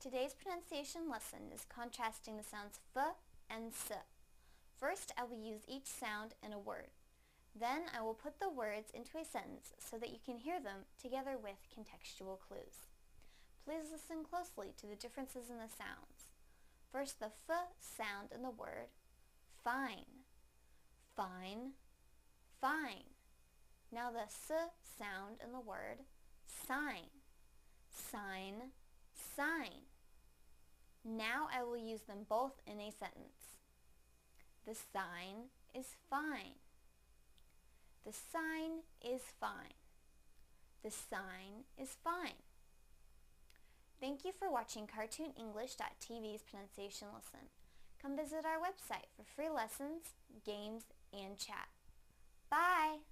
Today's pronunciation lesson is contrasting the sounds f and s. First, I will use each sound in a word. Then I will put the words into a sentence so that you can hear them together with contextual clues. Please listen closely to the differences in the sounds. First, the f sound in the word fine, fine, fine. Now the s sound in the word sign, sign, sign. Now I will use them both in a sentence. The sign is fine. The sign is fine. The sign is fine. Thank you for watching CartoonEnglish.tv's pronunciation lesson. Come visit our website for free lessons, games, and chat. Bye!